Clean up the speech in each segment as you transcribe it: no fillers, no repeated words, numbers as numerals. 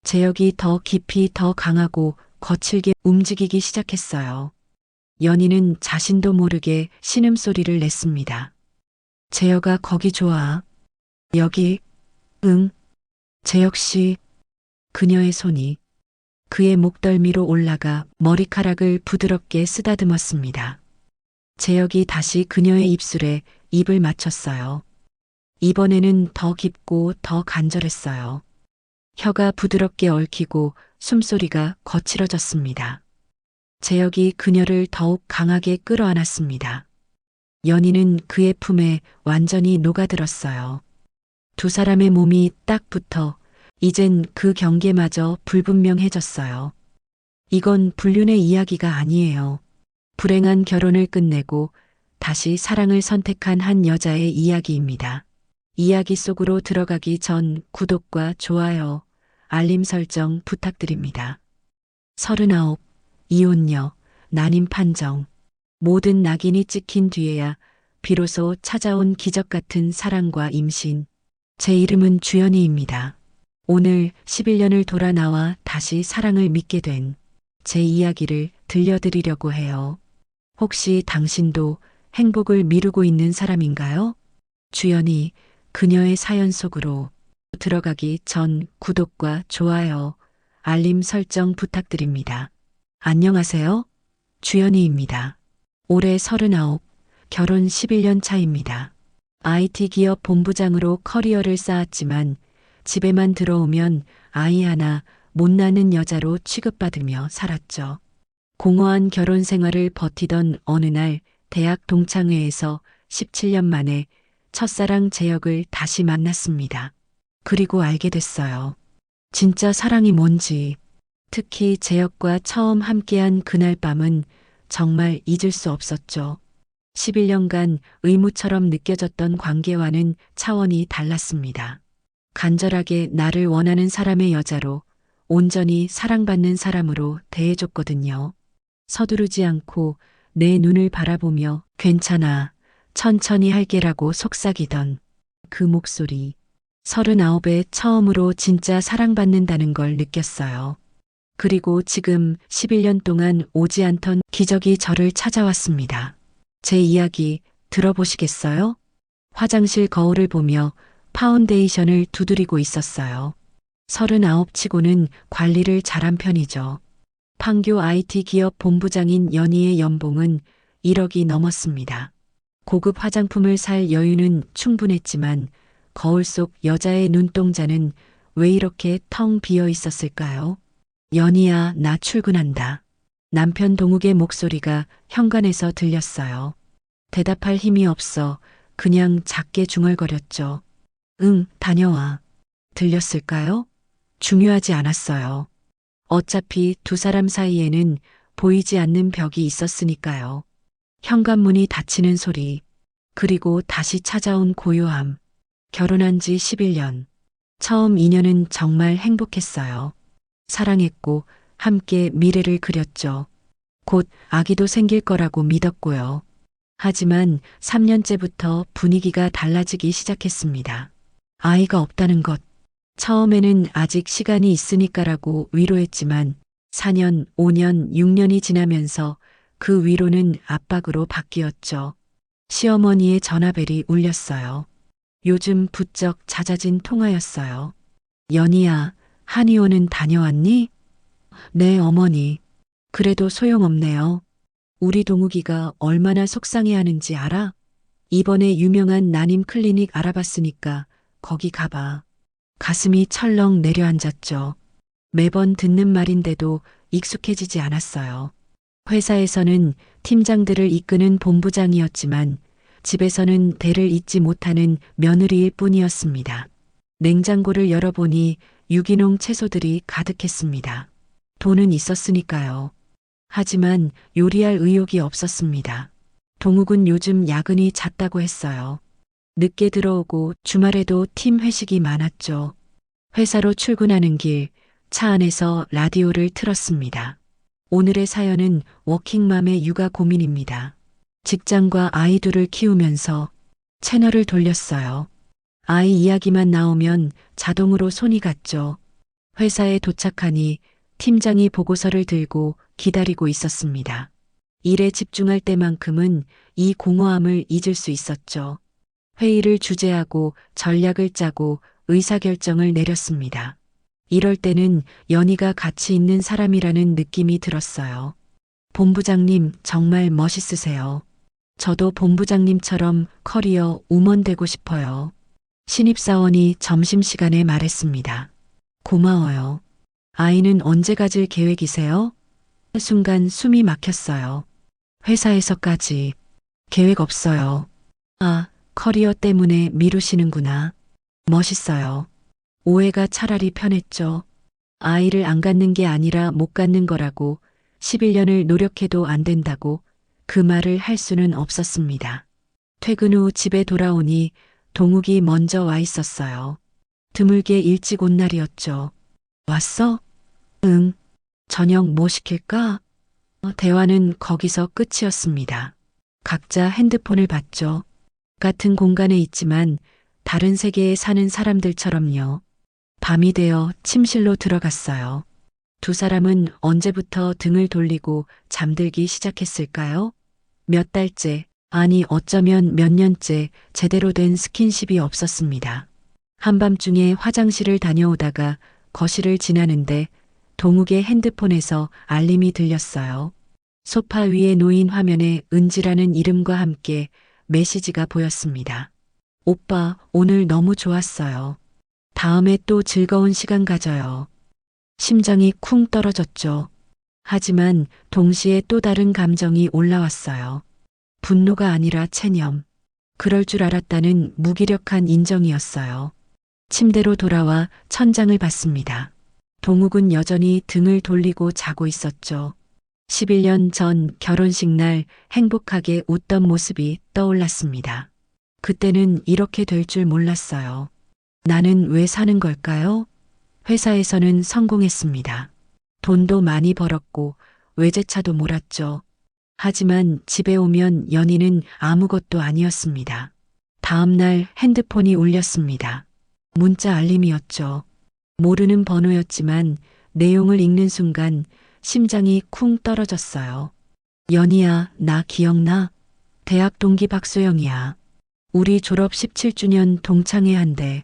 제역이 더 깊이 더 강하고 거칠게 움직이기 시작했어요. 연희는 자신도 모르게 신음소리를 냈습니다. 제역아, 거기 좋아. 여기, 응. 제역 씨. 그녀의 손이 그의 목덜미로 올라가 머리카락을 부드럽게 쓰다듬었습니다. 제역이 다시 그녀의 입술에 입을 맞췄어요. 이번에는 더 깊고 더 간절했어요. 혀가 부드럽게 얽히고 숨소리가 거칠어졌습니다. 제역이 그녀를 더욱 강하게 끌어안았습니다. 연희는 그의 품에 완전히 녹아들었어요. 두 사람의 몸이 딱 붙어 이젠 그 경계마저 불분명해졌어요. 이건 불륜의 이야기가 아니에요. 불행한 결혼을 끝내고 다시 사랑을 선택한 한 여자의 이야기입니다. 이야기 속으로 들어가기 전 구독과 좋아요, 알림 설정 부탁드립니다. 39. 이혼녀, 난임 판정. 모든 낙인이 찍힌 뒤에야 비로소 찾아온 기적 같은 사랑과 임신. 제 이름은 주연이입니다. 오늘 11년을 돌아 나와 다시 사랑을 믿게 된 제 이야기를 들려드리려고 해요. 혹시 당신도 행복을 미루고 있는 사람인가요? 주연이 그녀의 사연 속으로 들어가기 전 구독과 좋아요, 알림 설정 부탁드립니다. 안녕하세요. 주연이입니다. 올해 39, 결혼 11년 차입니다. IT 기업 본부장으로 커리어를 쌓았지만 집에만 들어오면 아이 하나 못 낳는 여자로 취급받으며 살았죠. 공허한 결혼 생활을 버티던 어느 날 대학 동창회에서 17년 만에 첫사랑 제역을 다시 만났습니다. 그리고 알게 됐어요. 진짜 사랑이 뭔지. 특히 제역과 처음 함께한 그날 밤은 정말 잊을 수 없었죠. 11년간 의무처럼 느껴졌던 관계와는 차원이 달랐습니다. 간절하게 나를 원하는 사람의 여자로, 온전히 사랑받는 사람으로 대해줬거든요. 서두르지 않고 내 눈을 바라보며 괜찮아, 천천히 할게라고 속삭이던 그 목소리. 39에 처음으로 진짜 사랑받는다는 걸 느꼈어요. 그리고 지금 11년 동안 오지 않던 기적이 저를 찾아왔습니다. 제 이야기 들어보시겠어요? 화장실 거울을 보며 파운데이션을 두드리고 있었어요. 39 치고는 관리를 잘한 편이죠. 판교 IT 기업 본부장인 연희의 연봉은 1억이 넘었습니다. 고급 화장품을 살 여유는 충분했지만 거울 속 여자의 눈동자는 왜 이렇게 텅 비어 있었을까요? 연희야, 나 출근한다. 남편 동욱의 목소리가 현관에서 들렸어요. 대답할 힘이 없어 그냥 작게 중얼거렸죠. 응, 다녀와. 들렸을까요? 중요하지 않았어요. 어차피 두 사람 사이에는 보이지 않는 벽이 있었으니까요. 현관문이 닫히는 소리, 그리고 다시 찾아온 고요함. 결혼한 지 11년. 처음 인연은 정말 행복했어요. 사랑했고 함께 미래를 그렸죠. 곧 아기도 생길 거라고 믿었고요. 하지만 3년째부터 분위기가 달라지기 시작했습니다. 아이가 없다는 것. 처음에는 아직 시간이 있으니까라고 위로했지만 4년, 5년, 6년이 지나면서 그 위로는 압박으로 바뀌었죠. 시어머니의 전화벨이 울렸어요. 요즘 부쩍 잦아진 통화였어요. 연희야, 한의원은 다녀왔니? 네, 어머니. 그래도 소용없네요. 우리 동욱이가 얼마나 속상해하는지 알아? 이번에 유명한 난임 클리닉 알아봤으니까 거기 가봐. 가슴이 철렁 내려앉았죠. 매번 듣는 말인데도 익숙해지지 않았어요. 회사에서는 팀장들을 이끄는 본부장이었지만 집에서는 대를 잇지 못하는 며느리일 뿐이었습니다. 냉장고를 열어보니 유기농 채소들이 가득했습니다. 돈은 있었으니까요. 하지만 요리할 의욕이 없었습니다. 동욱은 요즘 야근이 잦다고 했어요. 늦게 들어오고 주말에도 팀 회식이 많았죠. 회사로 출근하는 길, 차 안에서 라디오를 틀었습니다. 오늘의 사연은 워킹맘의 육아 고민입니다. 직장과 아이 둘을 키우면서 채널을 돌렸어요. 아이 이야기만 나오면 자동으로 손이 갔죠. 회사에 도착하니 팀장이 보고서를 들고 기다리고 있었습니다. 일에 집중할 때만큼은 이 공허함을 잊을 수 있었죠. 회의를 주재하고 전략을 짜고 의사결정을 내렸습니다. 이럴 때는 연희가 가치 있는 사람이라는 느낌이 들었어요. 본부장님 정말 멋있으세요. 저도 본부장님처럼 커리어 우먼 되고 싶어요. 신입사원이 점심시간에 말했습니다. 고마워요. 아이는 언제 가질 계획이세요? 순간 숨이 막혔어요. 회사에서까지 계획 없어요. 아, 커리어 때문에 미루시는구나. 멋있어요. 오해가 차라리 편했죠. 아이를 안 갖는 게 아니라 못 갖는 거라고 11년을 노력해도 안 된다고 그 말을 할 수는 없었습니다. 퇴근 후 집에 돌아오니 동욱이 먼저 와 있었어요. 드물게 일찍 온 날이었죠. 왔어? 응. 저녁 뭐 시킬까? 대화는 거기서 끝이었습니다. 각자 핸드폰을 봤죠. 같은 공간에 있지만 다른 세계에 사는 사람들처럼요. 밤이 되어 침실로 들어갔어요. 두 사람은 언제부터 등을 돌리고 잠들기 시작했을까요? 몇 달째, 아니 어쩌면 몇 년째 제대로 된 스킨십이 없었습니다. 한밤중에 화장실을 다녀오다가 거실을 지나는데 동욱의 핸드폰에서 알림이 들렸어요. 소파 위에 놓인 화면에 은지라는 이름과 함께 메시지가 보였습니다. 오빠, 오늘 너무 좋았어요. 다음에 또 즐거운 시간 가져요. 심장이 쿵 떨어졌죠. 하지만 동시에 또 다른 감정이 올라왔어요. 분노가 아니라 체념. 그럴 줄 알았다는 무기력한 인정이었어요. 침대로 돌아와 천장을 봤습니다. 동욱은 여전히 등을 돌리고 자고 있었죠. 11년 전 결혼식 날 행복하게 웃던 모습이 떠올랐습니다. 그때는 이렇게 될 줄 몰랐어요. 나는 왜 사는 걸까요? 회사에서는 성공했습니다. 돈도 많이 벌었고 외제차도 몰았죠. 하지만 집에 오면 연희는 아무것도 아니었습니다. 다음 날 핸드폰이 울렸습니다. 문자 알림이었죠. 모르는 번호였지만 내용을 읽는 순간 심장이 쿵 떨어졌어요. 연희야, 나 기억나? 대학 동기 박소영이야. 우리 졸업 17주년 동창회 한대.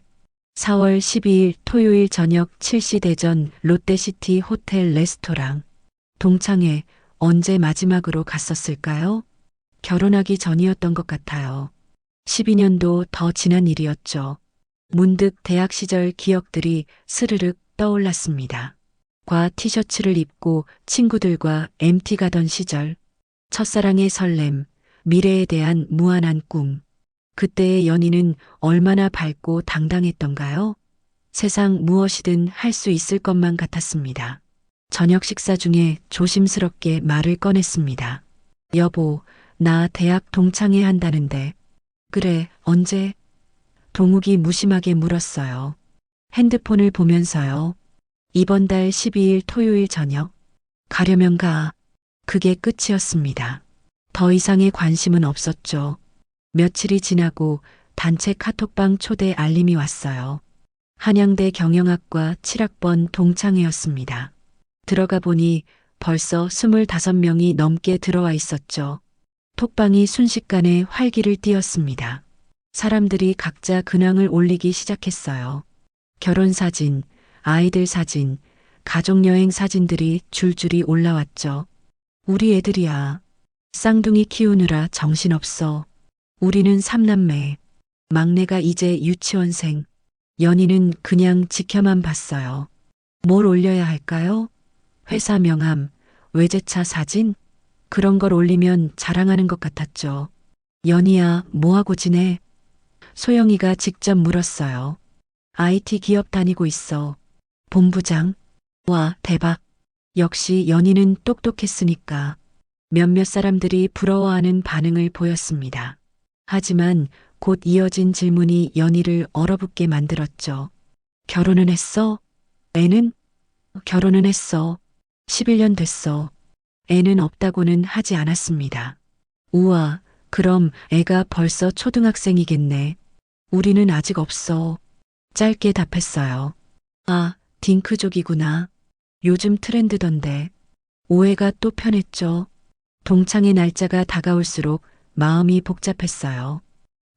4월 12일 토요일 저녁 7시 대전 롯데시티 호텔 레스토랑. 동창회 언제 마지막으로 갔었을까요? 결혼하기 전이었던 것 같아요. 12년도 더 지난 일이었죠. 문득 대학 시절 기억들이 스르륵 떠올랐습니다. 과 티셔츠를 입고 친구들과 MT 가던 시절. 첫사랑의 설렘, 미래에 대한 무한한 꿈. 그때의 연희는 얼마나 밝고 당당했던가요? 세상 무엇이든 할 수 있을 것만 같았습니다. 저녁 식사 중에 조심스럽게 말을 꺼냈습니다. 여보, 나 대학 동창회 한다는데. 그래, 언제? 동욱이 무심하게 물었어요. 핸드폰을 보면서요. 이번 달 12일 토요일 저녁. 가려면 가. 그게 끝이었습니다. 더 이상의 관심은 없었죠. 며칠이 지나고 단체 카톡방 초대 알림이 왔어요. 한양대 경영학과 7학번 동창회였습니다. 들어가 보니 벌써 25명이 넘게 들어와 있었죠. 톡방이 순식간에 활기를 띠었습니다. 사람들이 각자 근황을 올리기 시작했어요. 결혼 사진, 아이들 사진, 가족여행 사진들이 줄줄이 올라왔죠. 우리 애들이야. 쌍둥이 키우느라 정신없어. 우리는 3남매. 막내가 이제 유치원생. 연희는 그냥 지켜만 봤어요. 뭘 올려야 할까요? 회사 명함, 외제차 사진? 그런 걸 올리면 자랑하는 것 같았죠. 연희야, 뭐하고 지내? 소영이가 직접 물었어요. IT 기업 다니고 있어. 본부장? 와, 대박. 역시 연희는 똑똑했으니까. 몇몇 사람들이 부러워하는 반응을 보였습니다. 하지만 곧 이어진 질문이 연희를 얼어붙게 만들었죠. 결혼은 했어? 애는? 결혼은 했어. 11년 됐어. 애는 없다고는 하지 않았습니다. 우와, 그럼 애가 벌써 초등학생이겠네. 우리는 아직 없어. 짧게 답했어요. 아, 딩크족이구나. 요즘 트렌드던데. 오해가 또 편했죠. 동창의 날짜가 다가올수록 마음이 복잡했어요.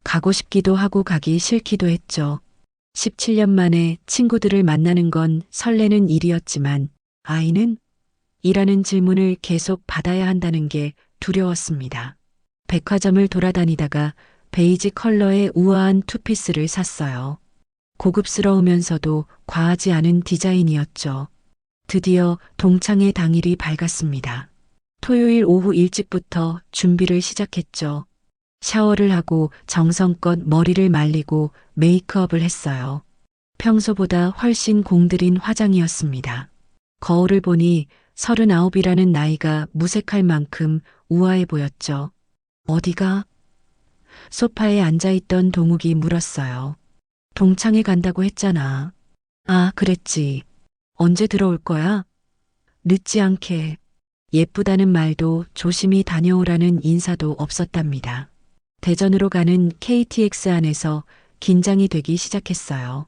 가고 싶기도 하고 가기 싫기도 했죠. 17년 만에 친구들을 만나는 건 설레는 일이었지만 아이는? 이라는 질문을 계속 받아야 한다는 게 두려웠습니다. 백화점을 돌아다니다가 베이지 컬러의 우아한 투피스를 샀어요. 고급스러우면서도 과하지 않은 디자인이었죠. 드디어 동창회 당일이 밝았습니다. 토요일 오후 일찍부터 준비를 시작했죠. 샤워를 하고 정성껏 머리를 말리고 메이크업을 했어요. 평소보다 훨씬 공들인 화장이었습니다. 거울을 보니 39이라는 나이가 무색할 만큼 우아해 보였죠. 어디가? 소파에 앉아있던 동욱이 물었어요. 동창회 간다고 했잖아. 아, 그랬지. 언제 들어올 거야? 늦지 않게. 예쁘다는 말도 조심히 다녀오라는 인사도 없었답니다. 대전으로 가는 KTX 안에서 긴장이 되기 시작했어요.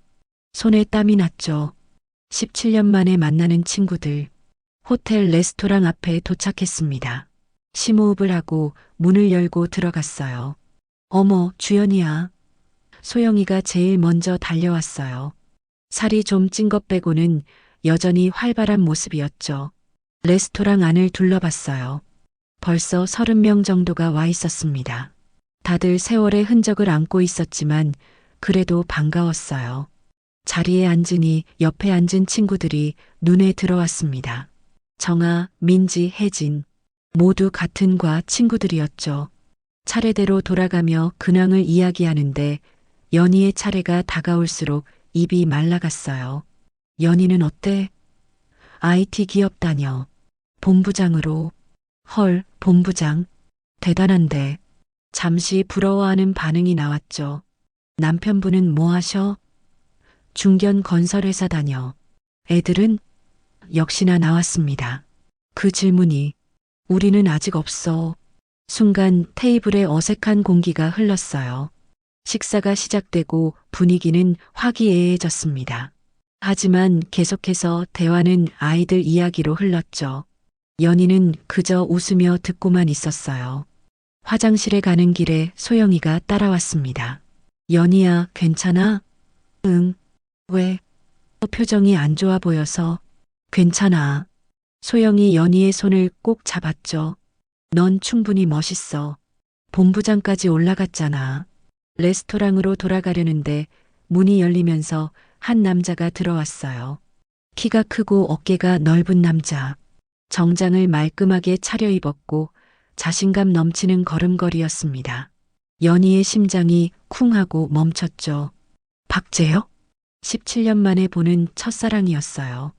손에 땀이 났죠. 17년 만에 만나는 친구들. 호텔 레스토랑 앞에 도착했습니다. 심호흡을 하고 문을 열고 들어갔어요. 어머, 주연이야. 소영이가 제일 먼저 달려왔어요. 살이 좀 찐 것 빼고는 여전히 활발한 모습이었죠. 레스토랑 안을 둘러봤어요. 벌써 30명 정도가 와 있었습니다. 다들 세월의 흔적을 안고 있었지만 그래도 반가웠어요. 자리에 앉으니 옆에 앉은 친구들이 눈에 들어왔습니다. 정아, 민지, 혜진. 모두 같은 과 친구들이었죠. 차례대로 돌아가며 근황을 이야기하는데 연희의 차례가 다가올수록 입이 말라갔어요. 연희는 어때? IT 기업 다녀. 본부장으로. 헐, 본부장. 대단한데. 잠시 부러워하는 반응이 나왔죠. 남편분은 뭐 하셔? 중견 건설회사 다녀. 애들은? 역시나 나왔습니다. 그 질문이 우리는 아직 없어. 순간 테이블에 어색한 공기가 흘렀어요. 식사가 시작되고 분위기는 화기애애해졌습니다. 하지만 계속해서 대화는 아이들 이야기로 흘렀죠. 연희는 그저 웃으며 듣고만 있었어요. 화장실에 가는 길에 소영이가 따라왔습니다. 연희야, 괜찮아? 응. 왜? 표정이 안 좋아 보여서. 괜찮아. 소영이 연희의 손을 꼭 잡았죠. 넌 충분히 멋있어. 본부장까지 올라갔잖아. 레스토랑으로 돌아가려는데 문이 열리면서 한 남자가 들어왔어요. 키가 크고 어깨가 넓은 남자. 정장을 말끔하게 차려입었고 자신감 넘치는 걸음걸이였습니다. 연희의 심장이 쿵 하고 멈췄죠. 박재혁? 17년 만에 보는 첫사랑이었어요.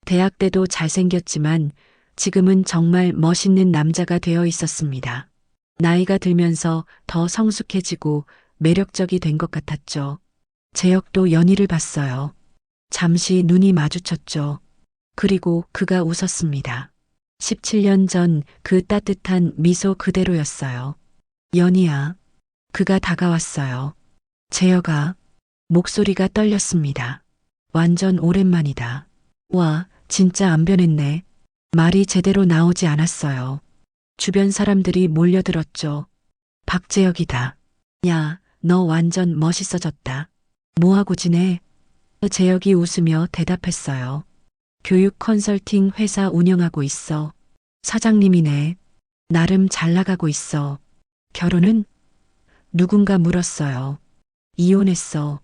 대학 때도 잘생겼지만 지금은 정말 멋있는 남자가 되어 있었습니다. 나이가 들면서 더 성숙해지고 매력적이 된 것 같았죠. 재혁도 연희를 봤어요. 잠시 눈이 마주쳤죠. 그리고 그가 웃었습니다. 17년 전 그 따뜻한 미소 그대로였어요. 연희야. 그가 다가왔어요. 재혁아. 목소리가 떨렸습니다. 완전 오랜만이다. 와, 진짜 안 변했네. 말이 제대로 나오지 않았어요. 주변 사람들이 몰려들었죠. 박재혁이다. 야, 너 완전 멋있어졌다. 뭐하고 지내? 재혁이 웃으며 대답했어요. 교육 컨설팅 회사 운영하고 있어. 사장님이네. 나름 잘 나가고 있어. 결혼은? 누군가 물었어요. 이혼했어.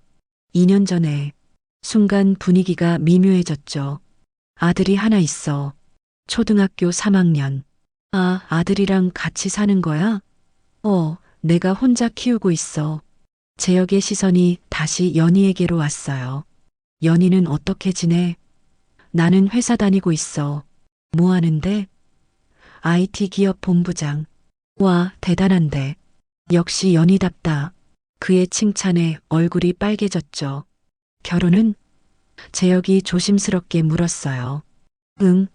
2년 전에. 순간 분위기가 미묘해졌죠. 아들이 하나 있어. 초등학교 3학년. 아, 아들이랑 같이 사는 거야? 내가 혼자 키우고 있어. 재혁의 시선이 다시 연희에게로 왔어요. 연희는 어떻게 지내? 나는 회사 다니고 있어. 뭐 하는데? IT 기업 본부장. 와, 대단한데. 역시 연희답다. 그의 칭찬에 얼굴이 빨개졌죠. 결혼은? 재혁이 조심스럽게 물었어요. 응,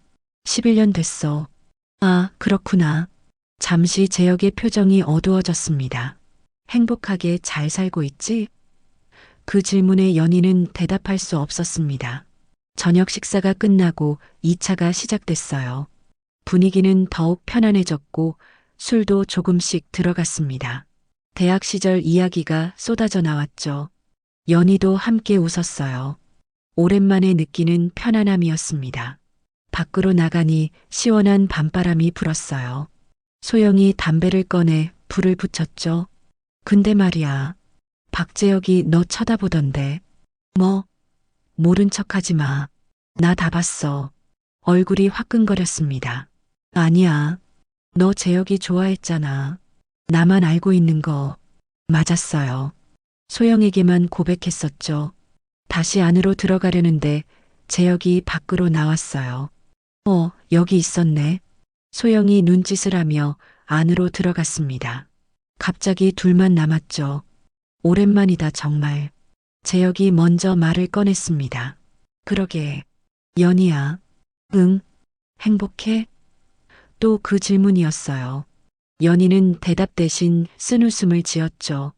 11년 됐어. 아, 그렇구나. 잠시 재혁의 표정이 어두워졌습니다. 행복하게 잘 살고 있지? 그 질문에 연희는 대답할 수 없었습니다. 저녁 식사가 끝나고 2차가 시작됐어요. 분위기는 더욱 편안해졌고 술도 조금씩 들어갔습니다. 대학 시절 이야기가 쏟아져 나왔죠. 연희도 함께 웃었어요. 오랜만에 느끼는 편안함이었습니다. 밖으로 나가니 시원한 밤바람이 불었어요. 소영이 담배를 꺼내 불을 붙였죠. 근데 말이야. 박재혁이 너 쳐다보던데. 뭐? 모른 척하지 마. 나 다 봤어. 얼굴이 화끈거렸습니다. 아니야. 너 재혁이 좋아했잖아. 나만 알고 있는 거. 맞았어요. 소영에게만 고백했었죠. 다시 안으로 들어가려는데 재혁이 밖으로 나왔어요. 여기 있었네. 소영이 눈짓을 하며 안으로 들어갔습니다. 갑자기 둘만 남았죠. 오랜만이다 정말. 재혁이 먼저 말을 꺼냈습니다. 그러게. 연희야. 응. 행복해? 또 그 질문이었어요. 연희는 대답 대신 쓴웃음을 지었죠.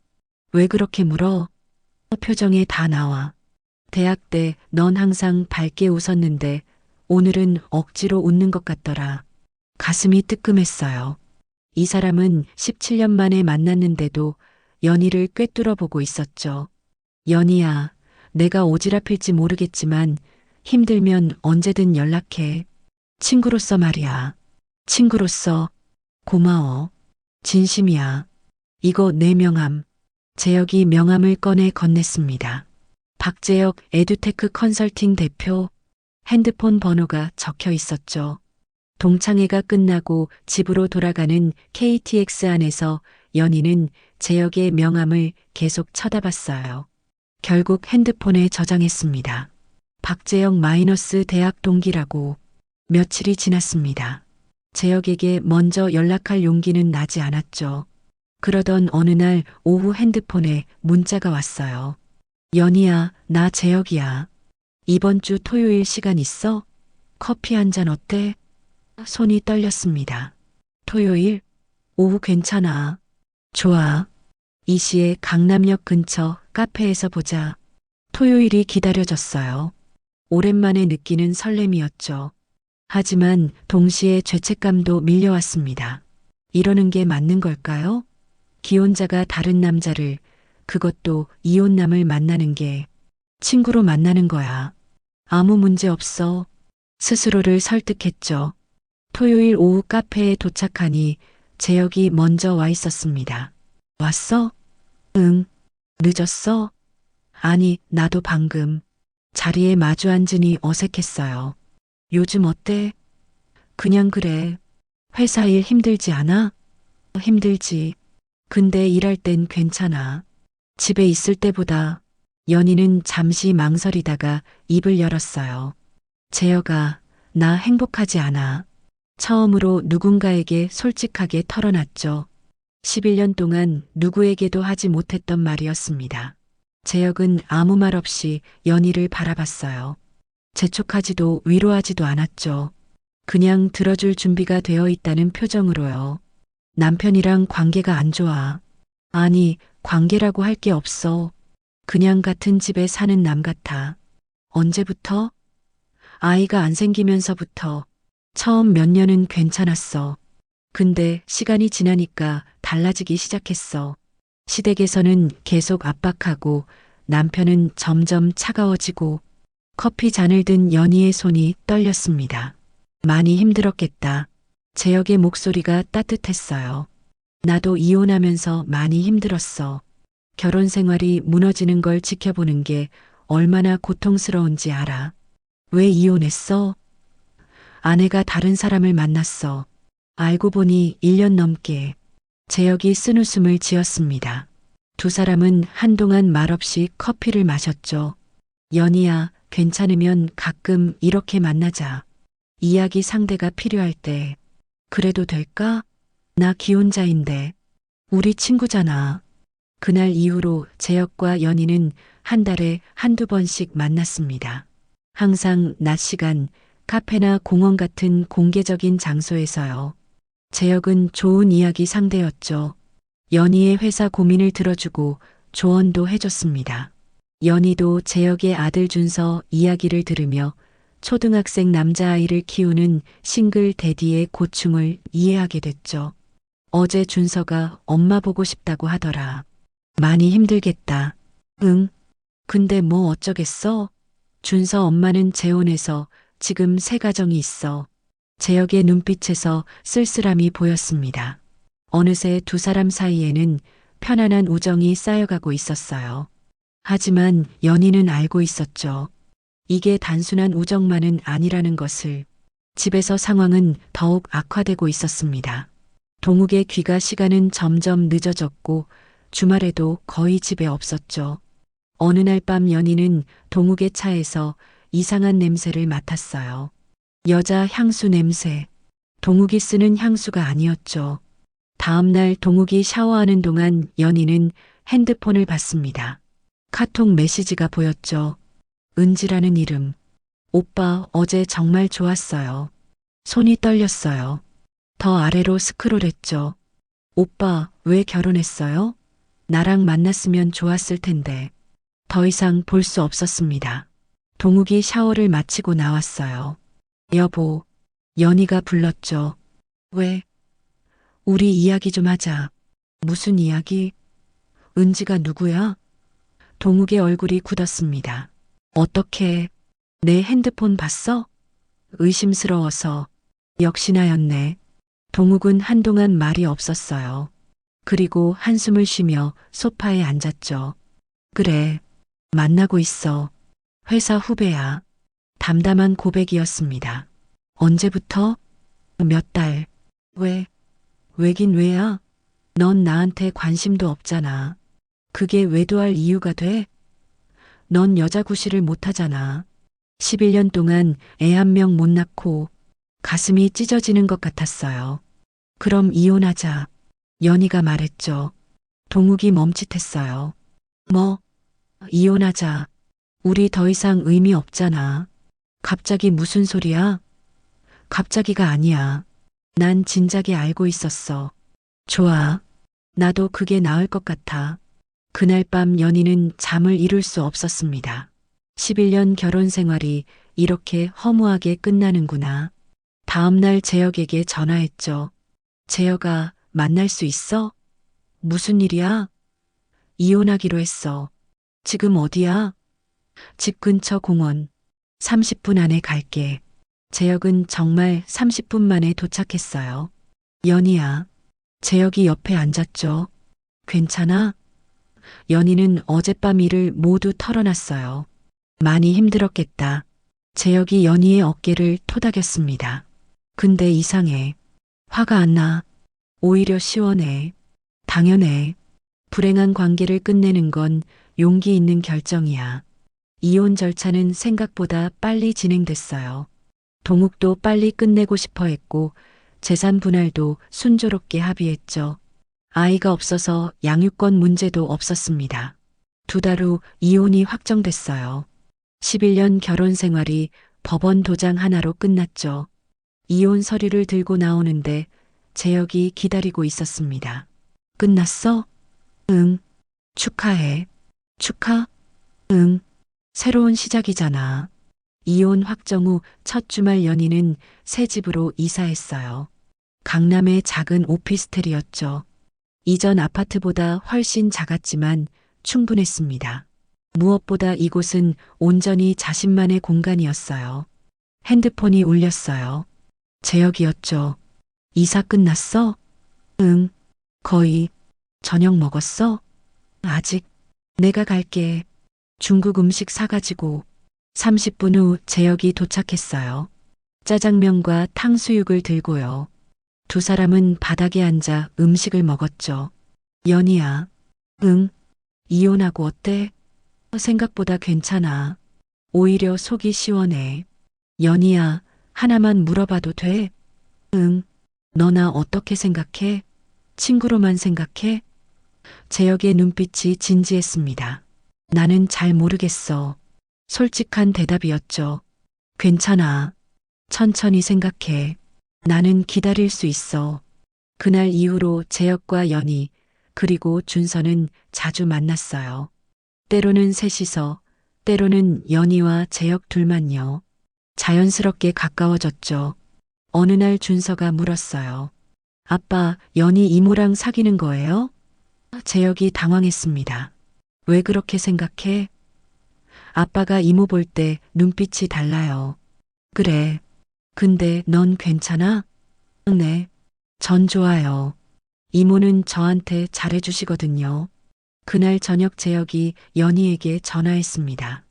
왜 그렇게 물어? 표정에 다 나와. 대학 때 넌 항상 밝게 웃었는데 오늘은 억지로 웃는 것 같더라. 가슴이 뜨끔했어요. 이 사람은 17년 만에 만났는데도 연희를 꿰뚫어 보고 있었죠. 연희야, 내가 오지랖일지 모르겠지만 힘들면 언제든 연락해. 친구로서 말이야. 친구로서 고마워. 진심이야. 이거 내 명함. 재혁이 명함을 꺼내 건넸습니다. 박재혁 에듀테크 컨설팅 대표. 핸드폰 번호가 적혀 있었죠. 동창회가 끝나고 집으로 돌아가는 KTX 안에서 연희는 재혁의 명함을 계속 쳐다봤어요. 결국 핸드폰에 저장했습니다. 박재혁 마이너스 대학 동기라고. 며칠이 지났습니다. 재혁에게 먼저 연락할 용기는 나지 않았죠. 그러던 어느 날 오후 핸드폰에 문자가 왔어요. 연희야, 나 재혁이야. 이번 주 토요일 시간 있어? 커피 한 잔 어때? 손이 떨렸습니다. 토요일? 오후 괜찮아. 좋아. 이 시에 강남역 근처 카페에서 보자. 토요일이 기다려졌어요. 오랜만에 느끼는 설렘이었죠. 하지만 동시에 죄책감도 밀려왔습니다. 이러는 게 맞는 걸까요? 기혼자가 다른 남자를, 그것도 이혼남을 만나는 게 친구로 만나는 거야. 아무 문제 없어. 스스로를 설득했죠. 토요일 오후 카페에 도착하니 재혁이 먼저 와 있었습니다. 왔어? 응. 늦었어? 아니, 나도 방금. 자리에 마주 앉으니 어색했어요. 요즘 어때? 그냥 그래. 회사 일 힘들지 않아? 힘들지. 근데 일할 땐 괜찮아. 집에 있을 때보다. 연희는 잠시 망설이다가 입을 열었어요. 재혁아, 나 행복하지 않아. 처음으로 누군가에게 솔직하게 털어놨죠. 11년 동안 누구에게도 하지 못했던 말이었습니다. 재혁은 아무 말 없이 연희를 바라봤어요. 재촉하지도 위로하지도 않았죠. 그냥 들어줄 준비가 되어 있다는 표정으로요. 남편이랑 관계가 안 좋아. 아니, 관계라고 할 게 없어. 그냥 같은 집에 사는 남 같아. 언제부터? 아이가 안 생기면서부터. 처음 몇 년은 괜찮았어. 근데 시간이 지나니까 달라지기 시작했어. 시댁에서는 계속 압박하고 남편은 점점 차가워지고. 커피 잔을 든 연희의 손이 떨렸습니다. 많이 힘들었겠다. 재혁의 목소리가 따뜻했어요. 나도 이혼하면서 많이 힘들었어. 결혼 생활이 무너지는 걸 지켜보는 게 얼마나 고통스러운지 알아. 왜 이혼했어? 아내가 다른 사람을 만났어. 알고 보니 1년 넘게. 재혁이 쓴웃음을 지었습니다. 두 사람은 한동안 말없이 커피를 마셨죠. 연희야, 괜찮으면 가끔 이렇게 만나자. 이야기 상대가 필요할 때. 그래도 될까? 나 기혼자인데. 우리 친구잖아. 그날 이후로 재혁과 연희는 한 달에 한두 번씩 만났습니다. 항상 낮 시간 카페나 공원 같은 공개적인 장소에서요. 재혁은 좋은 이야기 상대였죠. 연희의 회사 고민을 들어주고 조언도 해줬습니다. 연희도 재혁의 아들 준서 이야기를 들으며 초등학생 남자아이를 키우는 싱글 대디의 고충을 이해하게 됐죠. 어제 준서가 엄마 보고 싶다고 하더라. 많이 힘들겠다. 응. 근데 뭐 어쩌겠어? 준서 엄마는 재혼해서 지금 새 가정이 있어. 재혁의 눈빛에서 쓸쓸함이 보였습니다. 어느새 두 사람 사이에는 편안한 우정이 쌓여가고 있었어요. 하지만 연희는 알고 있었죠. 이게 단순한 우정만은 아니라는 것을. 집에서 상황은 더욱 악화되고 있었습니다. 동욱의 귀가 시간은 점점 늦어졌고 주말에도 거의 집에 없었죠. 어느 날 밤 연희는 동욱의 차에서 이상한 냄새를 맡았어요. 여자 향수 냄새. 동욱이 쓰는 향수가 아니었죠. 다음 날 동욱이 샤워하는 동안 연희는 핸드폰을 봤습니다. 카톡 메시지가 보였죠. 은지라는 이름. 오빠 어제 정말 좋았어요. 손이 떨렸어요. 더 아래로 스크롤했죠. 오빠 왜 결혼했어요? 나랑 만났으면 좋았을 텐데. 더 이상 볼 수 없었습니다. 동욱이 샤워를 마치고 나왔어요. 여보, 연희가 불렀죠. 왜? 우리 이야기 좀 하자. 무슨 이야기? 은지가 누구야? 동욱의 얼굴이 굳었습니다. 어떻게 내 핸드폰 봤어? 의심스러워서. 역시나였네. 동욱은 한동안 말이 없었어요. 그리고 한숨을 쉬며 소파에 앉았죠. 그래, 만나고 있어. 회사 후배야. 담담한 고백이었습니다. 언제부터? 몇 달. 왜? 왜긴 왜야? 넌 나한테 관심도 없잖아. 그게 외도할 이유가 돼? 넌 여자 구실을 못하잖아. 11년 동안 애 한 명 못 낳고 가슴이 찢어지는 것 같았어요. 그럼 이혼하자. 연희가 말했죠. 동욱이 멈칫했어요. 뭐? 이혼하자. 우리 더 이상 의미 없잖아. 갑자기 무슨 소리야? 갑자기가 아니야. 난 진작에 알고 있었어. 좋아. 나도 그게 나을 것 같아. 그날 밤 연희는 잠을 이룰 수 없었습니다. 11년 결혼 생활이 이렇게 허무하게 끝나는구나. 다음 날 재혁에게 전화했죠. 재혁아, 만날 수 있어? 무슨 일이야? 이혼하기로 했어. 지금 어디야? 집 근처 공원. 30분 안에 갈게. 재혁은 정말 30분 만에 도착했어요. 연희야. 재혁이 옆에 앉았죠. 괜찮아? 연희는 어젯밤 일을 모두 털어놨어요. 많이 힘들었겠다. 재혁이 연희의 어깨를 토닥였습니다. 근데 이상해. 화가 안 나. 오히려 시원해. 당연해. 불행한 관계를 끝내는 건 용기 있는 결정이야. 이혼 절차는 생각보다 빨리 진행됐어요. 동욱도 빨리 끝내고 싶어 했고 재산 분할도 순조롭게 합의했죠. 아이가 없어서 양육권 문제도 없었습니다. 두 달 후 이혼이 확정됐어요. 11년 결혼 생활이 법원 도장 하나로 끝났죠. 이혼 서류를 들고 나오는데 재혁이 기다리고 있었습니다. 끝났어? 응. 축하해. 축하? 응. 새로운 시작이잖아. 이혼 확정 후 첫 주말 연희는 새 집으로 이사했어요. 강남의 작은 오피스텔이었죠. 이전 아파트보다 훨씬 작았지만 충분했습니다. 무엇보다 이곳은 온전히 자신만의 공간이었어요. 핸드폰이 울렸어요. 재혁이었죠. 이사 끝났어? 응. 거의. 저녁 먹었어? 아직. 내가 갈게. 중국 음식 사가지고. 30분 후 재혁이 도착했어요. 짜장면과 탕수육을 들고요. 두 사람은 바닥에 앉아 음식을 먹었죠. 연희야. 응. 이혼하고 어때? 생각보다 괜찮아. 오히려 속이 시원해. 연희야, 하나만 물어봐도 돼? 응. 너나 어떻게 생각해? 친구로만 생각해? 재혁의 눈빛이 진지했습니다. 나는 잘 모르겠어. 솔직한 대답이었죠. 괜찮아. 천천히 생각해. 나는 기다릴 수 있어. 그날 이후로 재혁과 연희, 그리고 준서는 자주 만났어요. 때로는 셋이서, 때로는 연희와 재혁 둘만요. 자연스럽게 가까워졌죠. 어느 날 준서가 물었어요. 아빠, 연희 이모랑 사귀는 거예요? 재혁이 당황했습니다. 왜 그렇게 생각해? 아빠가 이모 볼 때 눈빛이 달라요. 그래. 근데 넌 괜찮아? 네. 전 좋아요. 이모는 저한테 잘해주시거든요. 그날 저녁 재혁이 연희에게 전화했습니다.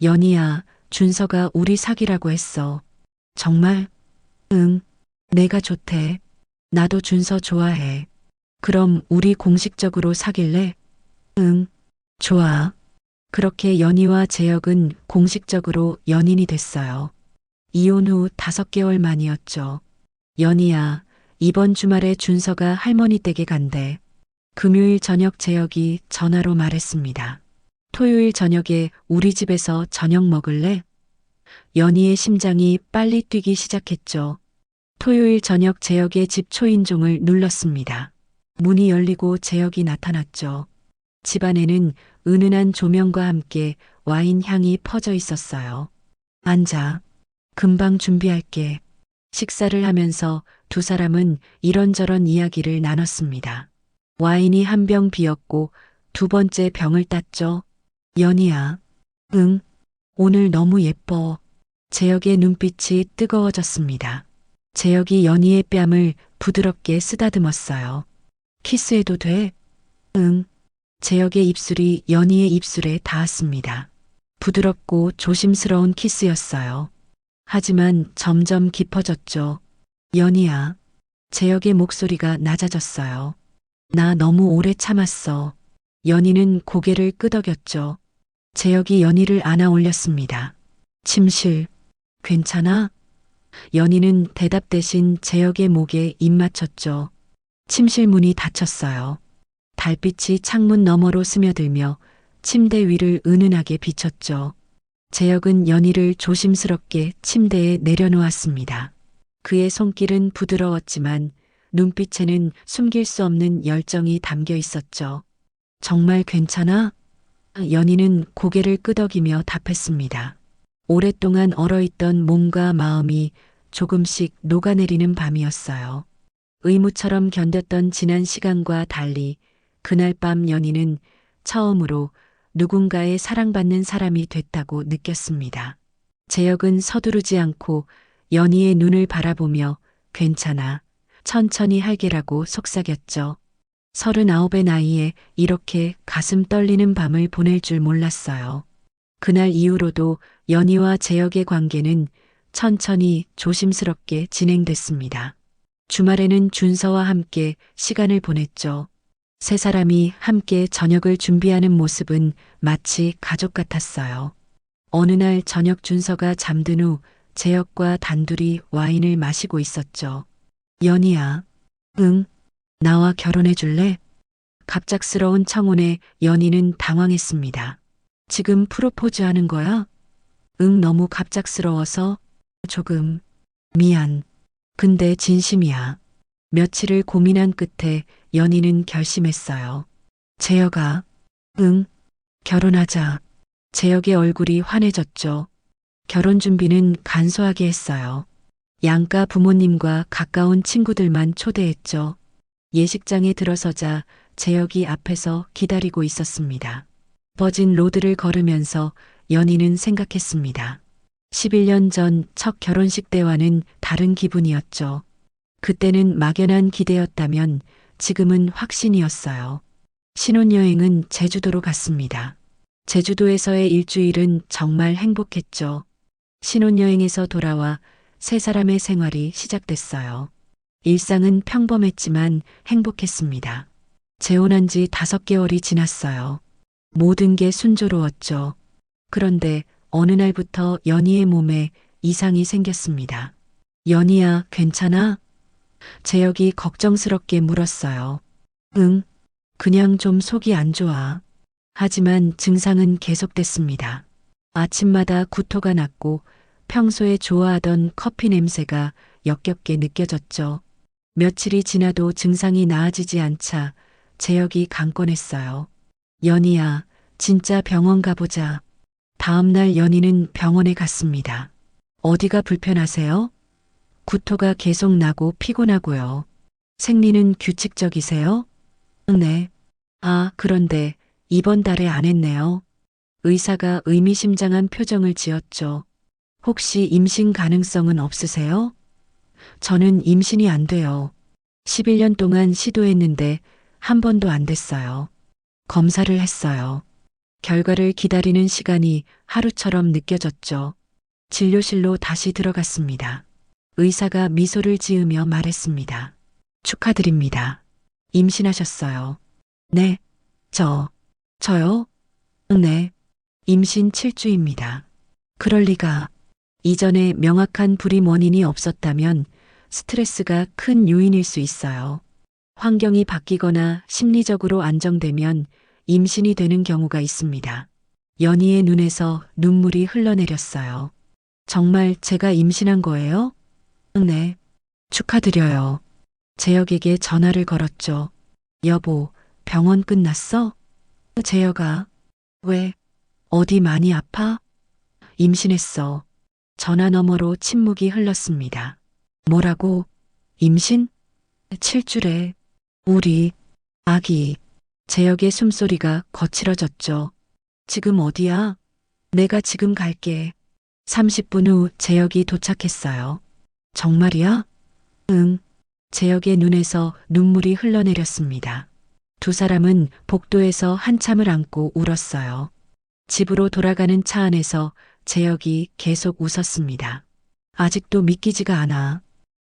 연희야, 준서가 우리 사귀라고 했어. 정말? 응. 내가 좋대. 나도 준서 좋아해. 그럼 우리 공식적으로 사귈래? 응. 좋아. 그렇게 연희와 재혁은 공식적으로 연인이 됐어요. 이혼 후 5개월 만이었죠. 연희야, 이번 주말에 준서가 할머니 댁에 간대. 금요일 저녁 재혁이 전화로 말했습니다. 토요일 저녁에 우리 집에서 저녁 먹을래? 연희의 심장이 빨리 뛰기 시작했죠. 토요일 저녁 재혁의 집 초인종을 눌렀습니다. 문이 열리고 재혁이 나타났죠. 집안에는 은은한 조명과 함께 와인 향이 퍼져 있었어요. 앉아. 금방 준비할게. 식사를 하면서 두 사람은 이런저런 이야기를 나눴습니다. 와인이 한 병 비었고 두 번째 병을 땄죠. 연희야. 응. 오늘 너무 예뻐. 재혁의 눈빛이 뜨거워졌습니다. 재혁이 연희의 뺨을 부드럽게 쓰다듬었어요. 키스해도 돼? 응. 재혁의 입술이 연희의 입술에 닿았습니다. 부드럽고 조심스러운 키스였어요. 하지만 점점 깊어졌죠. 연희야. 재혁의 목소리가 낮아졌어요. 나 너무 오래 참았어. 연희는 고개를 끄덕였죠. 재혁이 연희를 안아 올렸습니다. 침실. 괜찮아? 연희는 대답 대신 재혁의 목에 입 맞췄죠. 침실 문이 닫혔어요. 달빛이 창문 너머로 스며들며 침대 위를 은은하게 비쳤죠. 재혁은 연희를 조심스럽게 침대에 내려놓았습니다. 그의 손길은 부드러웠지만 눈빛에는 숨길 수 없는 열정이 담겨 있었죠. 정말 괜찮아? 연희는 고개를 끄덕이며 답했습니다. 오랫동안 얼어있던 몸과 마음이 조금씩 녹아내리는 밤이었어요. 의무처럼 견뎠던 지난 시간과 달리 그날 밤 연희는 처음으로 누군가의 사랑받는 사람이 됐다고 느꼈습니다. 재혁은 서두르지 않고 연희의 눈을 바라보며 괜찮아. 천천히 할게라고 속삭였죠. 39의 나이에 이렇게 가슴 떨리는 밤을 보낼 줄 몰랐어요. 그날 이후로도 연희와 재혁의 관계는 천천히 조심스럽게 진행됐습니다. 주말에는 준서와 함께 시간을 보냈죠. 세 사람이 함께 저녁을 준비하는 모습은 마치 가족 같았어요. 어느 날 저녁 준서가 잠든 후 재혁과 단둘이 와인을 마시고 있었죠. 연희야. 응. 나와 결혼해 줄래? 갑작스러운 청혼에 연희는 당황했습니다. 지금 프로포즈 하는 거야? 응, 너무 갑작스러워서. 조금. 미안. 근데 진심이야. 며칠을 고민한 끝에 연희는 결심했어요. 재혁아. 응. 결혼하자. 재혁의 얼굴이 환해졌죠. 결혼 준비는 간소하게 했어요. 양가 부모님과 가까운 친구들만 초대했죠. 예식장에 들어서자 재혁이 앞에서 기다리고 있었습니다. 버진 로드를 걸으면서 연희는 생각했습니다. 11년 전 첫 결혼식 때와는 다른 기분이었죠. 그때는 막연한 기대였다면 지금은 확신이었어요. 신혼여행은 제주도로 갔습니다. 제주도에서의 일주일은 정말 행복했죠. 신혼여행에서 돌아와 세 사람의 생활이 시작됐어요. 일상은 평범했지만 행복했습니다. 재혼한 지 5개월이 지났어요. 모든 게 순조로웠죠. 그런데 어느 날부터 연희의 몸에 이상이 생겼습니다. 연희야, 괜찮아? 재혁이 걱정스럽게 물었어요. 응, 그냥 좀 속이 안 좋아. 하지만 증상은 계속됐습니다. 아침마다 구토가 났고 평소에 좋아하던 커피 냄새가 역겹게 느껴졌죠. 며칠이 지나도 증상이 나아지지 않자 재혁이 강권했어요. 연희야, 진짜 병원 가보자. 다음 날 연희는 병원에 갔습니다. 어디가 불편하세요? 구토가 계속 나고 피곤하고요. 생리는 규칙적이세요? 네. 아, 그런데 이번 달에 안 했네요. 의사가 의미심장한 표정을 지었죠. 혹시 임신 가능성은 없으세요? 저는 임신이 안 돼요. 11년 동안 시도했는데 한 번도 안 됐어요. 검사를 했어요. 결과를 기다리는 시간이 하루처럼 느껴졌죠. 진료실로 다시 들어갔습니다. 의사가 미소를 지으며 말했습니다. 축하드립니다. 임신하셨어요. 네. 저요? 네. 임신 7주입니다. 그럴 리가. 이전에 명확한 불임 원인이 없었다면 스트레스가 큰 요인일 수 있어요. 환경이 바뀌거나 심리적으로 안정되면 임신이 되는 경우가 있습니다. 연희의 눈에서 눈물이 흘러내렸어요. 정말 제가 임신한 거예요? 네. 축하드려요. 재혁에게 전화를 걸었죠. 여보, 병원 끝났어? 재혁아, 왜? 어디 많이 아파? 임신했어. 전화 너머로 침묵이 흘렀습니다. 뭐라고? 임신? 7주래. 우리 아기. 재혁의 숨소리가 거칠어졌죠. 지금 어디야? 내가 지금 갈게. 30분 후 재혁이 도착했어요. 정말이야? 응. 재혁의 눈에서 눈물이 흘러내렸습니다. 두 사람은 복도에서 한참을 안고 울었어요. 집으로 돌아가는 차 안에서 재혁이 계속 웃었습니다. 아직도 믿기지가 않아.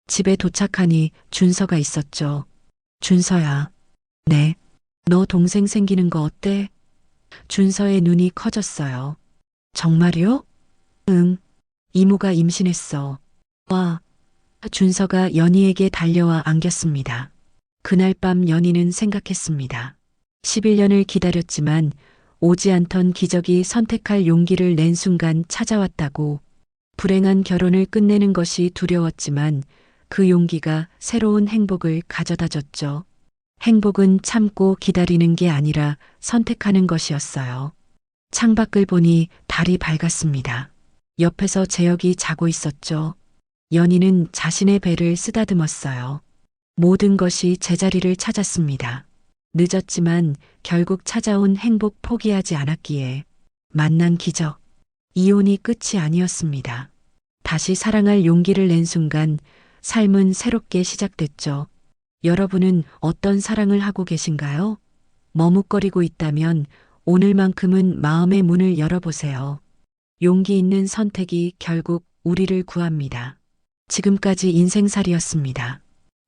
집에 도착하니 준서가 있었죠. 준서야. 네. 너 동생 생기는 거 어때? 준서의 눈이 커졌어요. 정말이요? 응. 이모가 임신했어. 와. 준서가 연희에게 달려와 안겼습니다. 그날 밤 연희는 생각했습니다. 11년을 기다렸지만 오지 않던 기적이 선택할 용기를 낸 순간 찾아왔다고. 불행한 결혼을 끝내는 것이 두려웠지만 그 용기가 새로운 행복을 가져다 줬죠. 행복은 참고 기다리는 게 아니라 선택하는 것이었어요. 창밖을 보니 달이 밝았습니다. 옆에서 재혁이 자고 있었죠. 연희는 자신의 배를 쓰다듬었어요. 모든 것이 제자리를 찾았습니다. 늦었지만 결국 찾아온 행복 포기하지 않았기에 만난 기적. 이혼이 끝이 아니었습니다. 다시 사랑할 용기를 낸 순간 삶은 새롭게 시작됐죠. 여러분은 어떤 사랑을 하고 계신가요? 머뭇거리고 있다면 오늘만큼은 마음의 문을 열어보세요. 용기 있는 선택이 결국 우리를 구합니다. 지금까지 인생살이었습니다.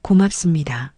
고맙습니다.